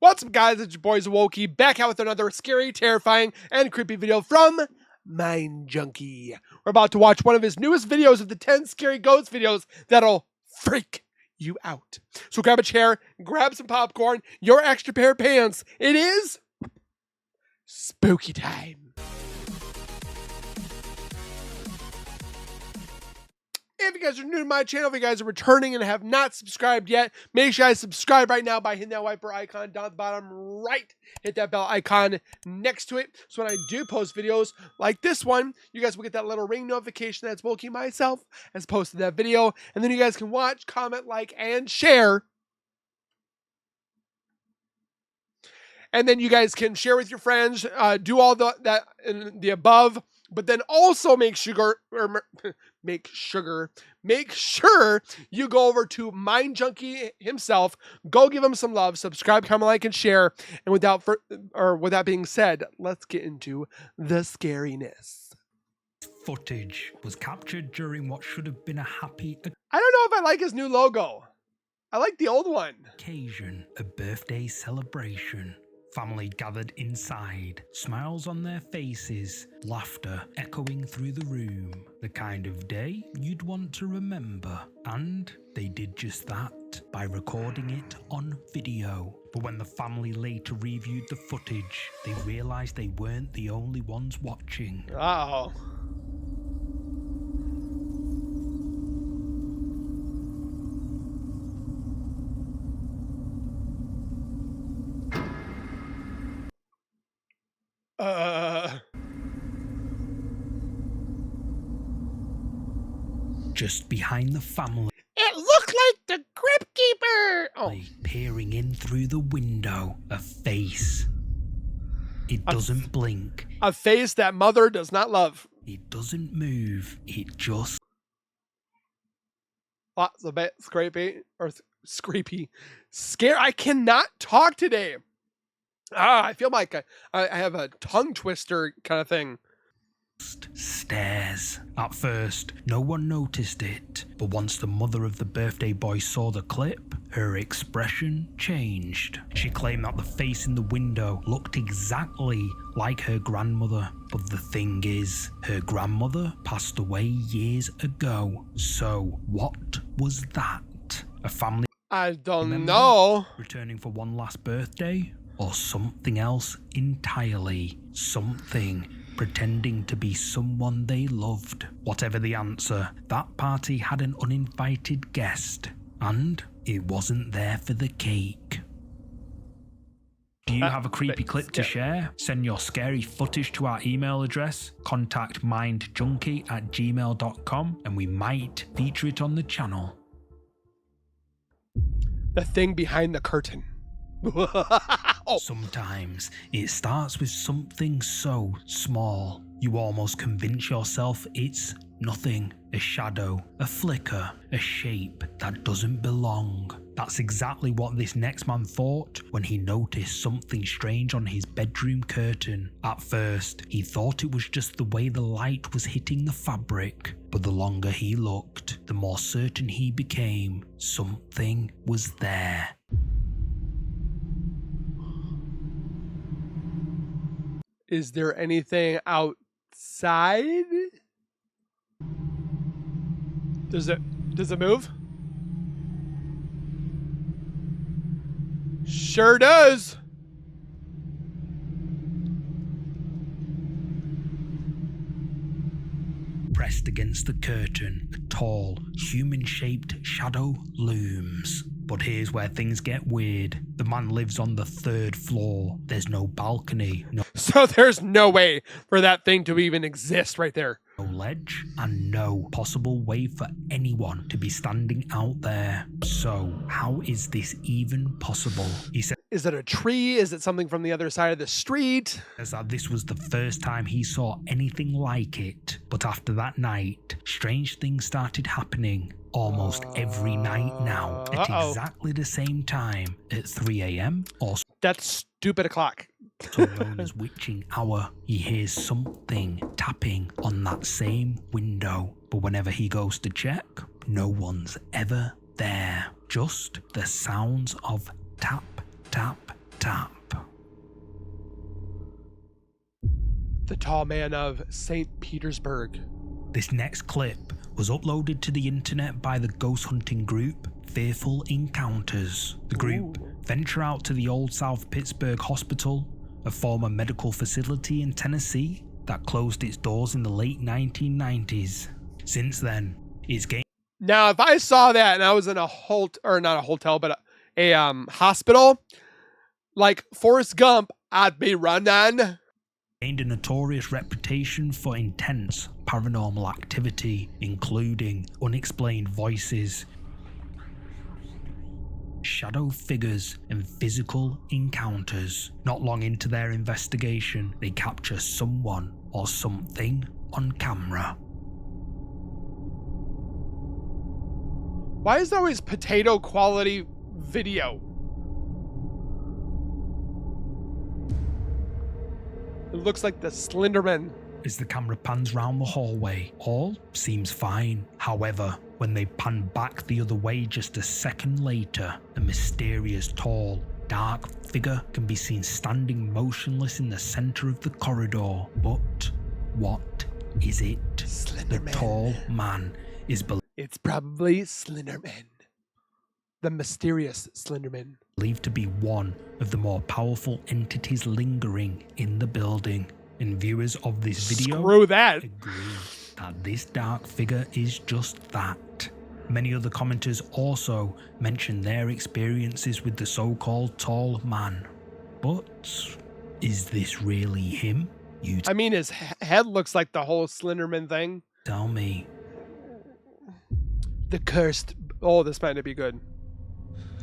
What's up, guys? It's your boys Wokey, back out with another scary, terrifying, and creepy video from Mindjunkie. We're about to watch one of his newest videos of the 10 scary ghost videos that'll freak you out. So grab a chair, grab some popcorn, your extra pair of pants. It is spooky time. If you guys are new to my channel, if you guys are returning and have not subscribed yet, make sure you guys subscribe right now by hitting that wiper icon down at the bottom right. Hit that bell icon next to it. So when I do post videos like this one, you guys will get that little ring notification that's Wokey myself has posted that video. And then you guys can watch, comment, like, and share. And then you guys can share with your friends, do all that in the above. But then also make sure you go over to Mindjunkie himself. Go give him some love. Subscribe, comment, like, and share. And with that being said, let's get into the scariness. Footage was captured during what should have been a happy I don't know if I like his new logo. I like the old one. occasion, a birthday celebration. Family gathered inside, smiles on their faces, laughter echoing through the room. The kind of day you'd want to remember. And they did just that by recording it on video. But when the family later reviewed the footage, they realized they weren't the only ones watching. Uh-oh. Just behind the family, It looked like the Crypt Keeper. Oh, peering in through the window, a face. It doesn't blink. a face that mother does not love. It doesn't move. It just Lots a bit scrapey or scrapey. Scare. I cannot talk today. I feel like I have a tongue twister kind of thing. stares. At first, no one noticed it, but once the mother of the birthday boy saw the clip, her expression changed. She claimed that the face in the window looked exactly like her grandmother. But the thing is, her grandmother passed away years ago. So what was that? A family I don't member know. returning for one last birthday? Or something else entirely? Something pretending to be someone they loved. Whatever the answer, that party had an uninvited guest, and it wasn't there for the cake. Do you have a creepy clip to share? Send your scary footage to our email address, contact mindjunkie@gmail.com, and we might feature it on the channel. The thing behind the curtain. Oh. Sometimes it starts with something so small, you almost convince yourself it's nothing. A shadow, a flicker, a shape that doesn't belong. That's exactly what this next man thought when he noticed something strange on his bedroom curtain. At first, he thought it was just the way the light was hitting the fabric, but the longer he looked, the more certain he became. Something was there. Is there anything outside? Does it move? Sure does. Pressed against the curtain, a tall, human-shaped shadow looms. But here's where things get weird. The man lives on the 3rd floor. There's no balcony, no So there's no way for that thing to even exist right there. ledge, and no possible way for anyone to be standing out there. So how is this even possible? He says Is it a tree? Is it something from the other side of the street? that this was the first time he saw anything like it. But after that night, strange things started happening. Almost every night now, at exactly the same time, at 3 a.m. or That stupid o'clock. so known as witching hour. He hears something tapping on that same window, but whenever he goes to check, no one's ever there. Just the sounds of tap, tap, tap. The tall man of St. Petersburg. This next clip was uploaded to the internet by the ghost hunting group Fearful Encounters. The group venture out to the old South Pittsburgh Hospital, a former medical facility in Tennessee that closed its doors in the late 1990s. Since then, it's gained. Now, if I saw that and I was in a not a hotel, but a hospital, like Forrest Gump, I'd be running. Gained a notorious reputation for intense paranormal activity, including unexplained voices, shadow figures, and physical encounters. Not long into their investigation, they capture someone or something on camera. Why is there always potato quality video? It looks like the Slenderman. As the camera pans round the hallway, all seems fine. However, when they pan back the other way just a second later, a mysterious, tall, dark figure can be seen standing motionless in the center of the corridor. But what is it? Slenderman. The tall man is It's probably Slenderman. The mysterious Slenderman. believed to be one of the more powerful entities lingering in the building. And viewers of this video Screw that. agree that this dark figure is just that. Many other commenters also mention their experiences with the so-called tall man. But is this really him? You I mean, his head looks like the whole Slenderman thing. tell me. The cursed. Oh, this might not be good.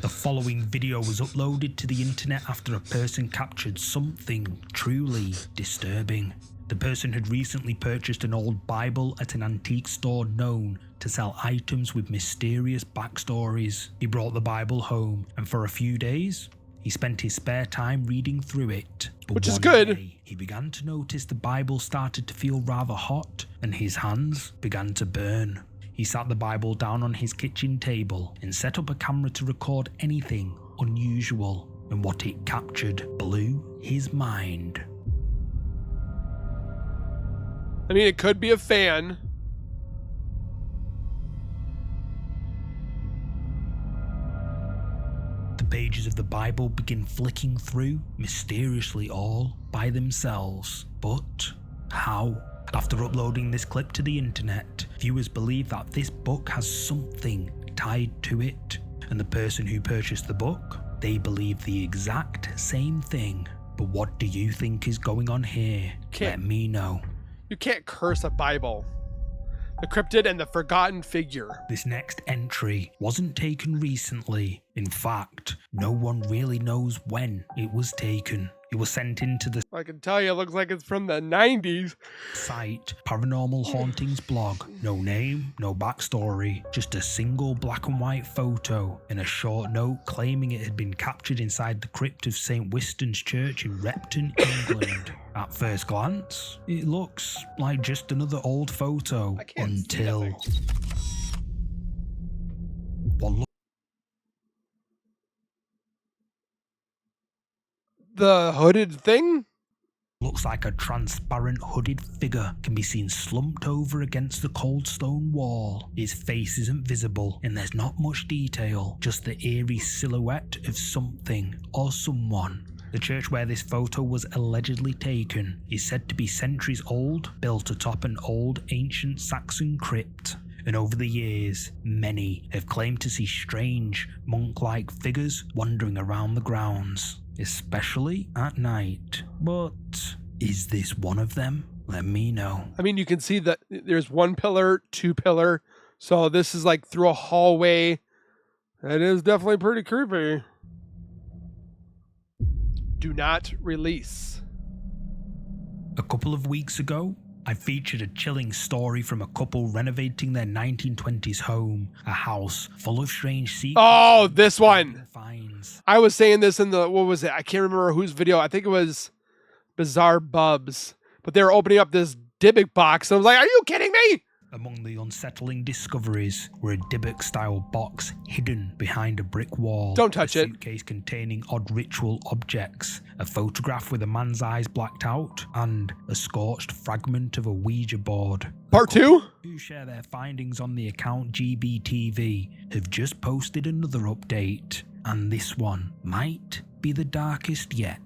The following video was uploaded to the internet after a person captured something truly disturbing. The person had recently purchased an old Bible at an antique store known to sell items with mysterious backstories. He brought the Bible home, and for a few days, he spent his spare time reading through it. But Which is one good. day, he began to notice the Bible started to feel rather hot, and his hands began to burn. He sat the Bible down on his kitchen table and set up a camera to record anything unusual, and what it captured blew his mind. I mean, it could be a fan. The pages of the Bible begin flicking through, mysteriously all by themselves. But how? After uploading this clip to the internet, viewers believe that this book has something tied to it, and the person who purchased the book, they believe the exact same thing. But what do you think is going on here? Let me know. You can't curse a Bible. The Crypted and the Forgotten Figure. This next entry wasn't taken recently. In fact, no one really knows when it was taken. It was sent into the I can tell you it looks like it's from the 90s. site Paranormal Hauntings blog. No name, no backstory, just a single black and white photo and a short note claiming it had been captured inside the crypt of St. Winston's Church in Repton, England. At first glance, it looks like just another old photo I can't see until nothing. what The hooded thing? looks like a transparent hooded figure can be seen slumped over against the cold stone wall. His face isn't visible and there's not much detail, just the eerie silhouette of something or someone. The church where this photo was allegedly taken is said to be centuries old, built atop an old ancient Saxon crypt. And over the years, many have claimed to see strange, monk-like figures wandering around the grounds, especially at night. But is this one of them? Let me know. I mean, you can see that there's one pillar, two pillar. So this is like through a hallway. That is definitely pretty creepy. Do not release. A couple of weeks ago, I featured a chilling story from a couple renovating their 1920s home, a house full of strange secrets. Oh, this one. Finds. I was saying this in the, what was it? I can't remember whose video. I think it was Bizarre Bubs. But they were opening up this Dybbuk box. And I was like, are you kidding me? Among the unsettling discoveries were a Dybbuk-style box hidden behind a brick wall. Don't touch it. A suitcase containing odd ritual objects, a photograph with a man's eyes blacked out, and a scorched fragment of a Ouija board. Part 2? Who share their findings on the account GBTV have just posted another update, and this one might be the darkest yet.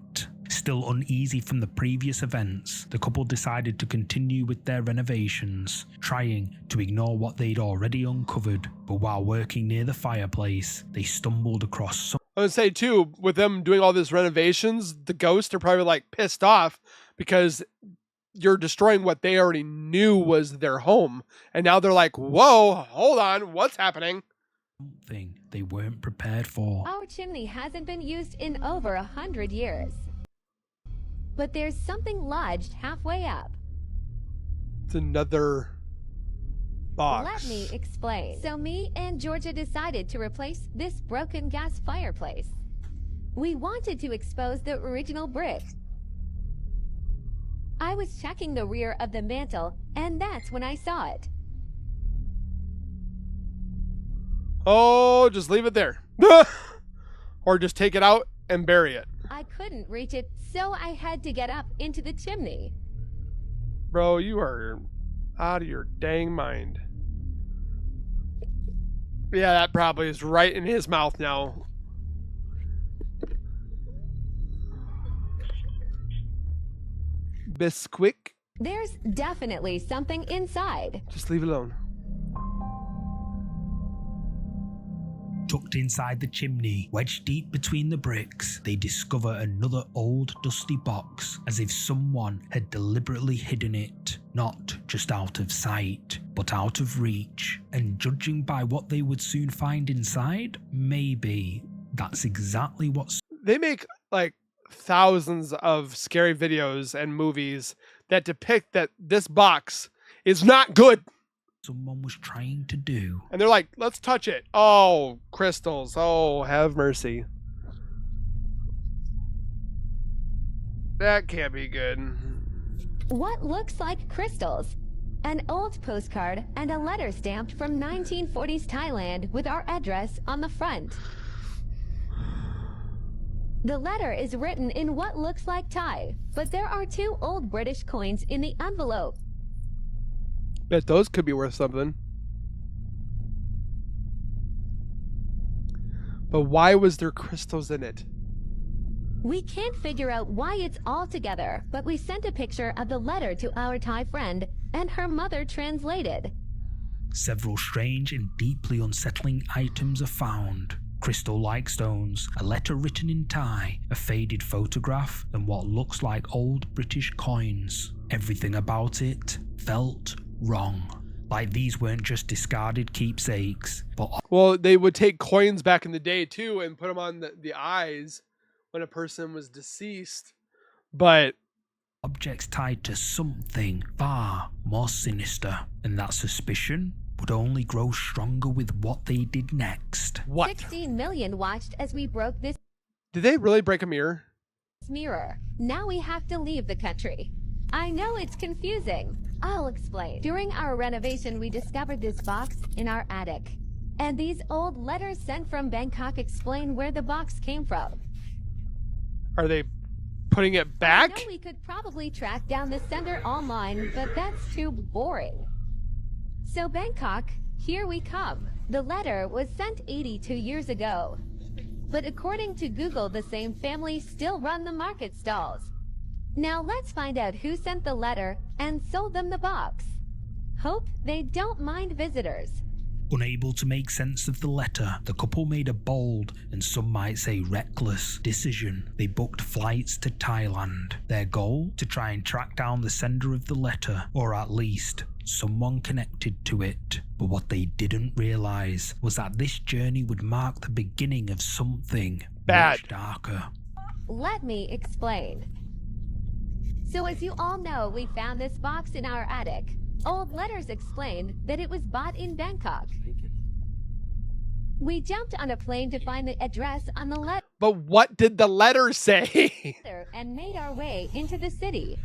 Still uneasy from the previous events, the couple decided to continue with their renovations, trying to ignore what they'd already uncovered, but while working near the fireplace, they stumbled across some. I would say too, with them doing all these renovations, the ghosts are probably like pissed off because you're destroying what they already knew was their home. And now they're like, whoa, hold on, what's happening? Something they weren't prepared for. Our chimney hasn't been used in over 100 years. But there's something lodged halfway up. It's another box. Let me explain. So me and Georgia decided to replace this broken gas fireplace. We wanted to expose the original brick. I was checking the rear of the mantle, and that's when I saw it. Oh, just leave it there. Or just take it out and bury it. I couldn't reach it, so I had to get up into the chimney. Bro, you are out of your dang mind. Yeah, that probably is right in his mouth now. Bisquick. There's definitely something inside. Just leave it alone. Tucked inside the chimney, wedged deep between the bricks, they discover another old dusty box, as if someone had deliberately hidden it, not just out of sight, but out of reach. And judging by what they would soon find inside, maybe that's exactly what's. They make like thousands of scary videos and movies that depict that this box is not good. Someone was trying to do. And they're like, let's touch it. Oh, crystals. Oh, have mercy. That can't be good. What looks like crystals? An old postcard and a letter stamped from 1940s Thailand with our address on the front. The letter is written in what looks like Thai, but there are 2 old British coins in the envelope. Bet those could be worth something. But why was there crystals in it? We can't figure out why it's all together, but we sent a picture of the letter to our Thai friend, and her mother translated. Several strange and deeply unsettling items are found. Crystal-like stones, a letter written in Thai, a faded photograph, and what looks like old British coins. Everything about it felt wrong. Like these weren't just discarded keepsakes, but. Well, they would take coins back in the day too and put them on the eyes when a person was deceased. But objects tied to something far more sinister, and that suspicion would only grow stronger with what they did next. What? 16 million watched as we broke this Did they really break a mirror? mirror. Now we have to leave the country. I know it's confusing. I'll explain. During our renovation, we discovered this box in our attic. And these old letters sent from Bangkok explain where the box came from. Are they putting it back? I know we could probably track down the sender online, but that's too boring. So Bangkok, here we come. The letter was sent 82 years ago. But according to Google, the same family still run the market stalls. Now let's find out who sent the letter and sold them the box. Hope they don't mind visitors. Unable to make sense of the letter, the couple made a bold, and some might say reckless, decision. They booked flights to Thailand. Their goal? To try and track down the sender of the letter, or at least someone connected to it. But what they didn't realize was that this journey would mark the beginning of something bad, much darker. Let me explain. So as you all know, we found this box in our attic. Old letters explained that it was bought in Bangkok. We jumped on a plane to find the address on the letter. But what did the letter say? And made our way into the city.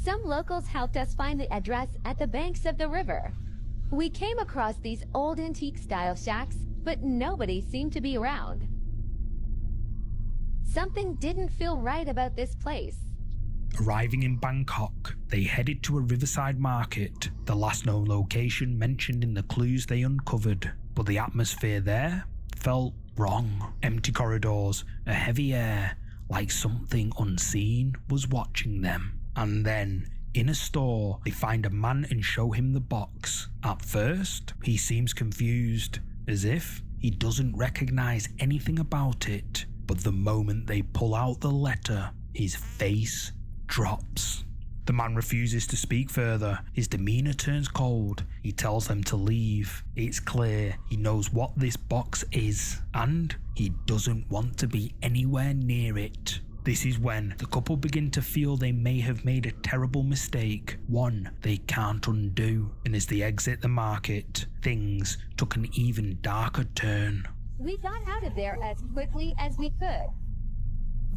Some locals helped us find the address at the banks of the river. We came across these old antique-style shacks, but nobody seemed to be around. Something didn't feel right about this place. Arriving in Bangkok, they headed to a riverside market, the last known location mentioned in the clues they uncovered. But the atmosphere there felt wrong. Empty corridors, a heavy air, like something unseen was watching them. And then, in a store, they find a man and show him the box. At first, he seems confused, as if he doesn't recognize anything about it. But the moment they pull out the letter, his face drops. The man refuses to speak further. His demeanor turns cold. He tells them to leave. It's clear he knows what this box is, and he doesn't want to be anywhere near it. This is when the couple begin to feel they may have made a terrible mistake, one they can't undo. And as they exit the market, things took an even darker turn. We got out of there as quickly as we could,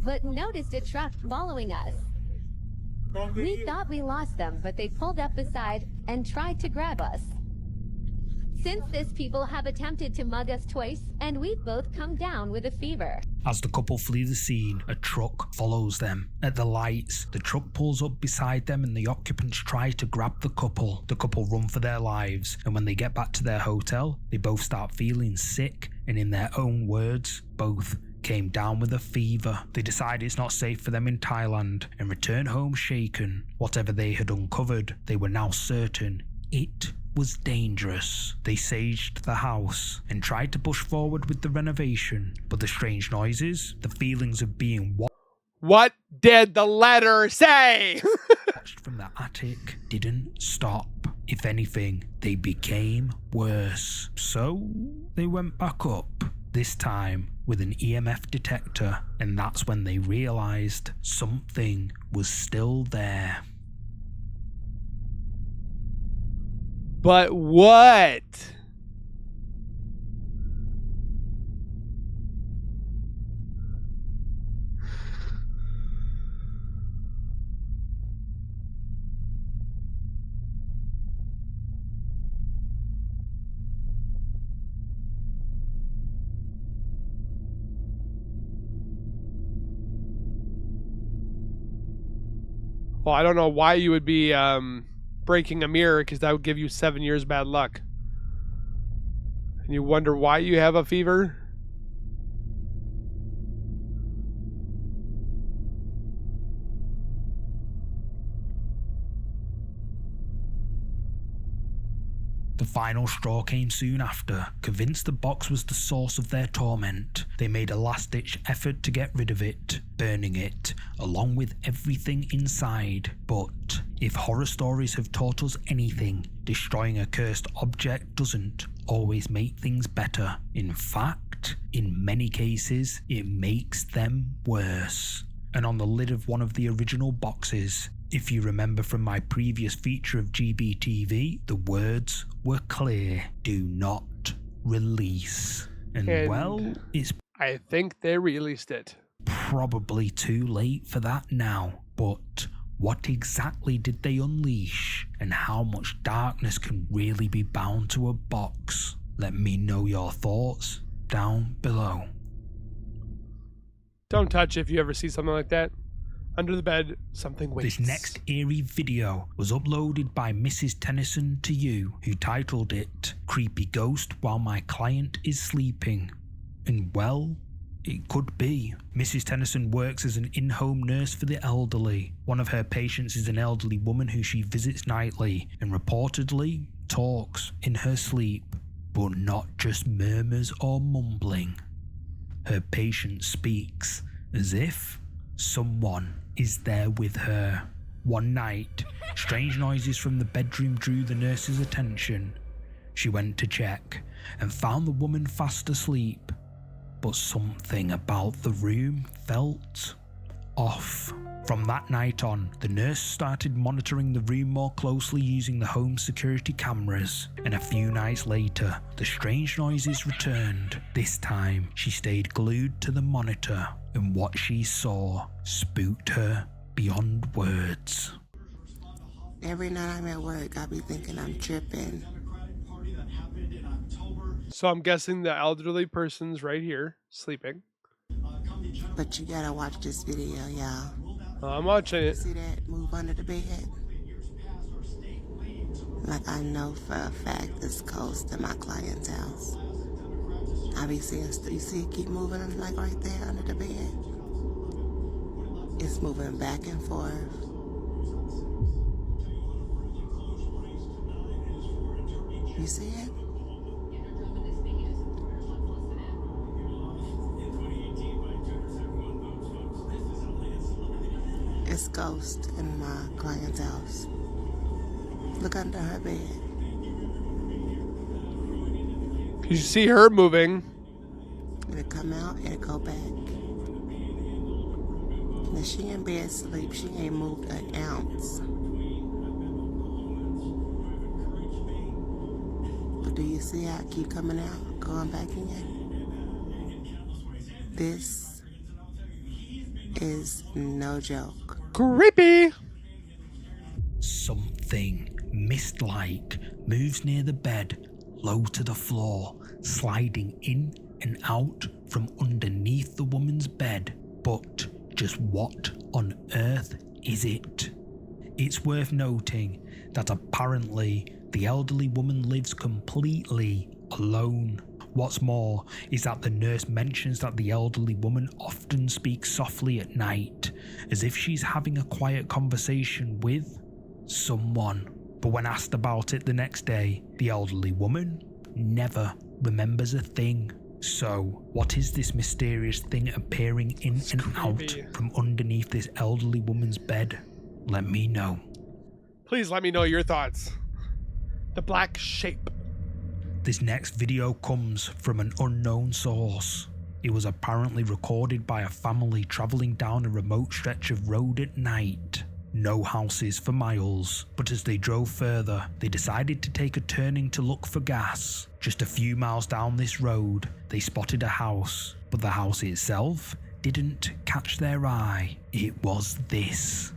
but noticed a truck following us. We thought we lost them, but they pulled up beside and tried to grab us. Since this, people have attempted to mug us twice, and we've both come down with a fever. As the couple flee the scene, a truck follows them. At the lights, the truck pulls up beside them and the occupants try to grab the couple. The couple run for their lives, and when they get back to their hotel, they both start feeling sick, and in their own words, both came down with a fever. They decide it's not safe for them in Thailand and return home shaken. Whatever they had uncovered, they were now certain it was dangerous. They saged the house and tried to push forward with the renovation, but the strange noises, the feelings of being What did the letter say? watched from the attic didn't stop. If anything, they became worse. So they went back up, this time with an EMF detector, and that's when they realized something was still there. But what? Well, I don't know why you would be breaking a mirror, because that would give you 7 years bad luck. And you wonder why you have a fever? The final straw came soon after. Convinced the box was the source of their torment, they made a last-ditch effort to get rid of it, burning it, along with everything inside. But if horror stories have taught us anything, destroying a cursed object doesn't always make things better. In fact, in many cases, it makes them worse. And on the lid of one of the original boxes, if you remember from my previous feature of GBTV, the words were clear: do not release. And well, it's I think they released it. probably too late for that now. But what exactly did they unleash? And how much darkness can really be bound to a box? Let me know your thoughts down below. Don't touch if you ever see something like that. Under the bed, something waits. This next eerie video was uploaded by Mrs. Tennyson to you, who titled it "Creepy Ghost While My Client is Sleeping." And well, it could be. Mrs. Tennyson works as an in-home nurse for the elderly. One of her patients is an elderly woman who she visits nightly and reportedly talks in her sleep, but not just murmurs or mumbling. Her patient speaks as if someone is there with her. One night, strange noises from the bedroom drew the nurse's attention. She went to check and found the woman fast asleep, but something about the room felt off. From that night on, the nurse started monitoring the room more closely using the home security cameras, and a few nights later, the strange noises returned. This time, she stayed glued to the monitor, and what she saw spooked her beyond words. Every night I'm at work, I be thinking I'm tripping. So I'm guessing the elderly person's right here, sleeping. But you gotta watch this video, y'all. I'm watching You it. see that move under the bed? Like I know for a fact it's close to my client's house. I be seeing, you see it keep moving like right there under the bed? It's moving back and forth. You see it? It's ghost in my client's house. Look under her bed. You see her moving. It'll come out, it'll go back. And she in bed sleep, she ain't moved an ounce. But do you see how it keep coming out, going back in? This is no joke. Creepy. Something mist-like moves near the bed, low to the floor, sliding in and out from underneath the woman's bed. But just what on earth is it? It's worth noting that apparently the elderly woman lives completely alone. What's more is that the nurse mentions that the elderly woman often speaks softly at night, as if she's having a quiet conversation with someone. But when asked about it the next day, the elderly woman never remembers a thing. So, what is this mysterious thing appearing in and out from underneath this elderly woman's bed? Let me know. Please let me know your thoughts. The black shape. This next video comes from an unknown source. It was apparently recorded by a family travelling down a remote stretch of road at night. No houses for miles, but as they drove further, they decided to take a turning to look for gas. Just a few miles down this road, they spotted a house, but the house itself didn't catch their eye. It was this.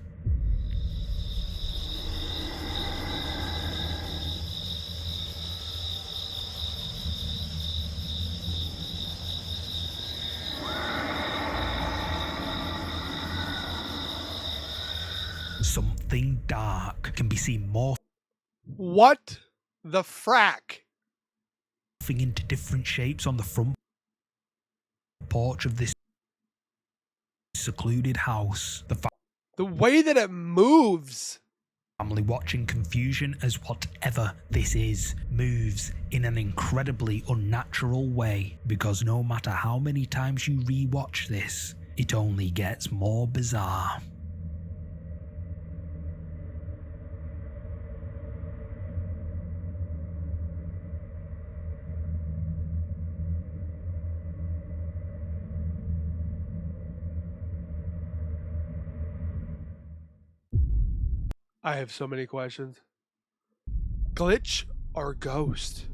Something dark can be seen morphing What the frack? into different shapes on the front porch of this secluded house. The way that it moves. Family watching confusion as whatever this is moves in an incredibly unnatural way, because no matter how many times you rewatch this, it only gets more bizarre. I have so many questions. Glitch or ghost?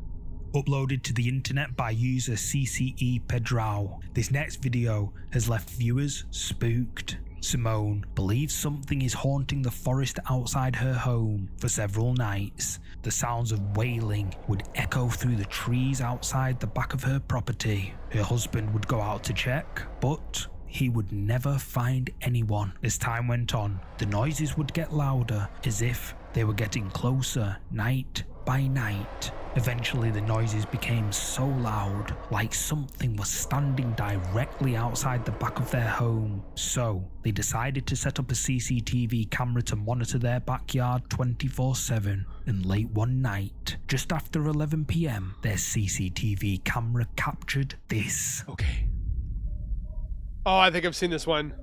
Uploaded to the internet by user CCE Pedrao, this next video has left viewers spooked. Simone believes something is haunting the forest outside her home for several nights. The sounds of wailing would echo through the trees outside the back of her property. Her husband would go out to check, but he would never find anyone. As time went on, the noises would get louder, as if they were getting closer night by night. Eventually the noises became so loud, like something was standing directly outside the back of their home. So they decided to set up a CCTV camera to monitor their backyard 24/7. And late one night, just after 11 PM, their CCTV camera captured this. Okay. Oh, I think I've seen this one.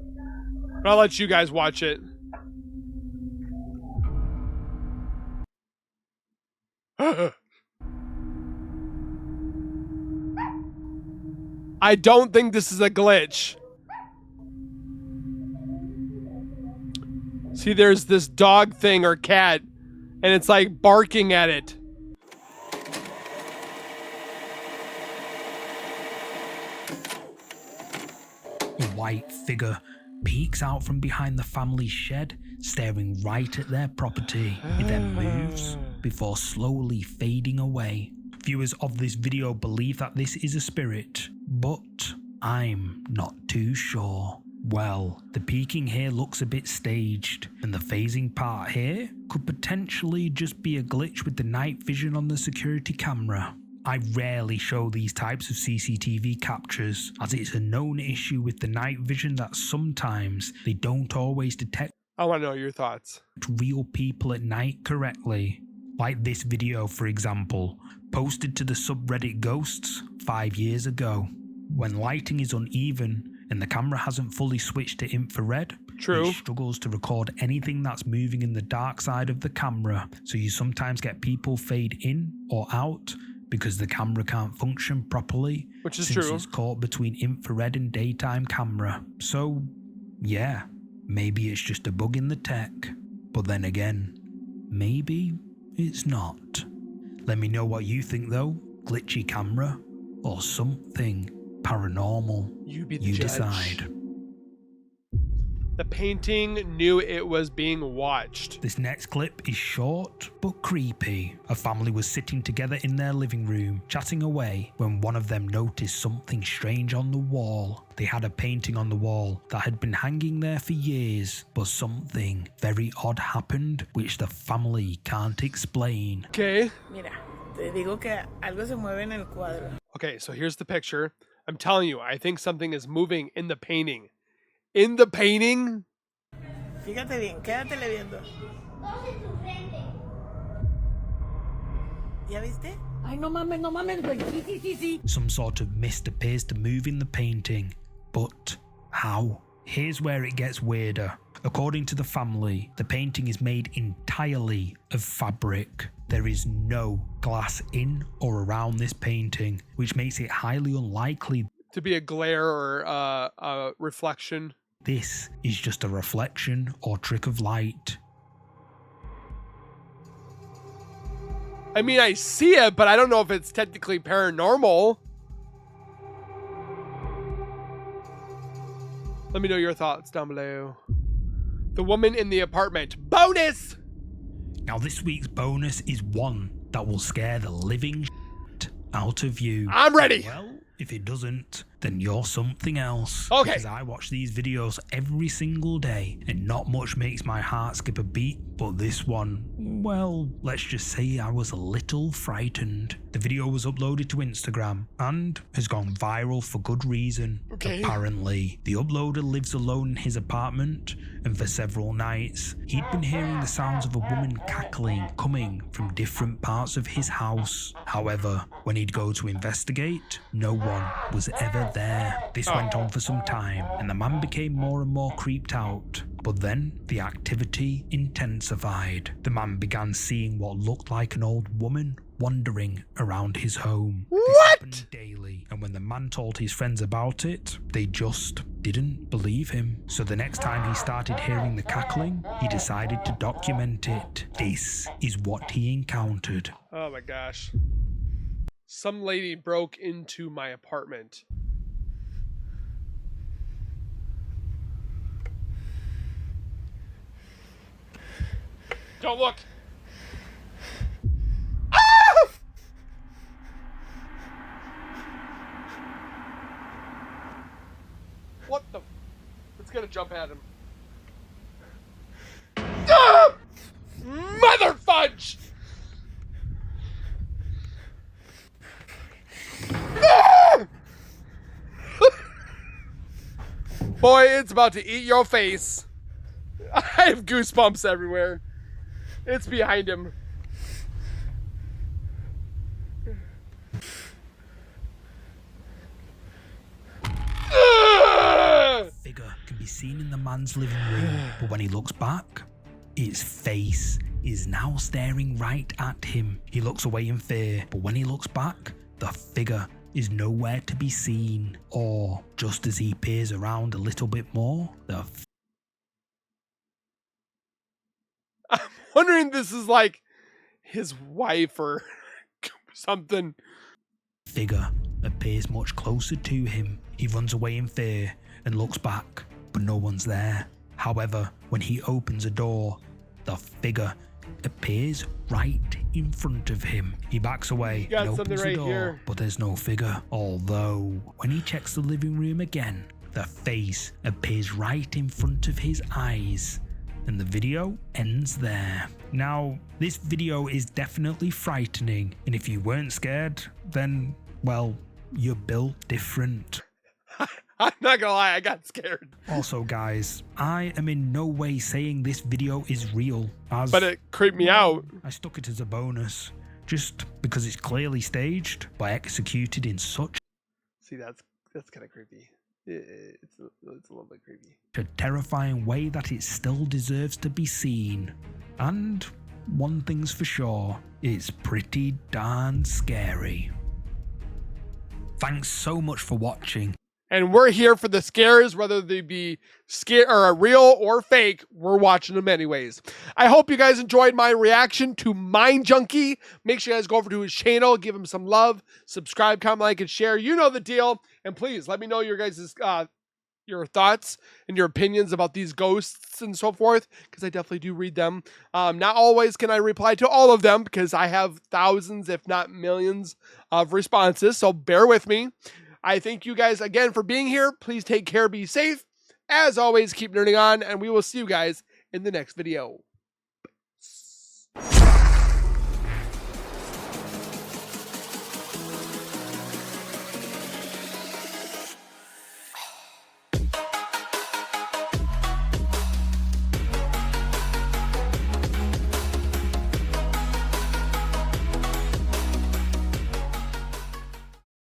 But I'll let you guys watch it. I don't think this is a glitch. See, there's this dog thing or cat, and it's like barking at it. A white figure peeks out from behind the family's shed, staring right at their property. It then moves before slowly fading away. Viewers of this video believe that this is a spirit, but I'm not too sure. Well, the peeking here looks a bit staged, and the phasing part here could potentially just be a glitch with the night vision on the security camera. I rarely show these types of CCTV captures, as it's a known issue with the night vision that sometimes they don't always detect I want to know your thoughts. real people at night correctly. Like this video, for example, posted to the subreddit Ghosts 5 years ago. When lighting is uneven and the camera hasn't fully switched to infrared, True. it struggles to record anything that's moving in the dark side of the camera, so you sometimes get people fade in or out because the camera can't function properly, Which is since true. it's caught between infrared and daytime camera. So yeah, maybe it's just a bug in the tech, but then again, maybe it's not. Let me know what you think though. Glitchy camera or something paranormal? You be the You judge. decide. The painting knew it was being watched. This next clip is short but creepy. A family was sitting together in their living room, chatting away, when one of them noticed something strange on the wall. They had a painting on the wall that had been hanging there for years, but something very odd happened, which the family can't explain. Okay. Mira, te digo que algo se mueve en el cuadro. Okay, so here's the picture. I'm telling you, I think something is moving in the painting. In the painting? Fíjate bien, quédatele viendo. ¿Ya viste? Ay, no mames, güey. Sí. Some sort of mist appears to move in the painting, but how? Here's where it gets weirder. According to the family, the painting is made entirely of fabric. There is no glass in or around this painting, which makes it highly unlikely To be a glare or a reflection. this is just a reflection or trick of light. I mean, I see it, but I don't know if it's technically paranormal. Let me know your thoughts down below. The woman in the apartment. Bonus! Now this week's bonus is one that will scare the living shit out of you. I'm ready. Well, if it doesn't, then you're something else. Okay. Because I watch these videos every single day, and not much makes my heart skip a beat, but this one, well, let's just say I was a little frightened. The video was uploaded to Instagram, and has gone viral for good reason. Okay. Apparently, the uploader lives alone in his apartment, and for several nights, he'd been hearing the sounds of a woman cackling coming from different parts of his house. However, when he'd go to investigate, no one was ever there. This went on for some time, and the man became more and more creeped out. But then, the activity intensified. The man began seeing what looked like an old woman wandering around his home. This What? happened daily, and when the man told his friends about it, they just didn't believe him. So the next time he started hearing the cackling, he decided to document it. This is what he encountered. Oh my gosh. Some lady broke into my apartment. Don't look. Ah! What the? It's gonna jump at him. Ah! Mother fudge! Ah! Boy, it's about to eat your face. I have goosebumps everywhere. It's behind him. Ah! Figure can be seen in the man's living room, but when he looks back, its face is now staring right at him. He looks away in fear, but when he looks back, the figure is nowhere to be seen. Or, just as he peers around a little bit more, the I'm wondering if this is like his wife or something. figure appears much closer to him. He runs away in fear and looks back, but no one's there. However, when he opens a door, the figure appears right in front of him. He backs away got and something opens right the door, here. but there's no figure. Although, when he checks the living room again, the face appears right in front of his eyes. And the video ends there. Now, this video is definitely frightening, and if you weren't scared, then, well, you're built different. I'm not gonna lie, I got scared. Also, guys, I am in no way saying this video is real, as But it creeped me out. I stuck it as a bonus, just because it's clearly staged, but executed in such See, that's kind of creepy. It's a little bit creepy. a terrifying way that it still deserves to be seen. And one thing's for sure, it's pretty darn scary. Thanks so much for watching. And we're here for the scares, whether they be scare or real or fake. We're watching them anyways. I hope you guys enjoyed my reaction to Mindjunkie. Make sure you guys go over to his channel, give him some love, subscribe, comment, like, and share. You know the deal. And please let me know your guys' your thoughts and your opinions about these ghosts and so forth, because I definitely do read them. Not always can I reply to all of them because I have thousands, if not millions, of responses. So bear with me. I thank you guys again for being here. Please take care, be safe. As always, keep nerding on, and we will see you guys in the next video.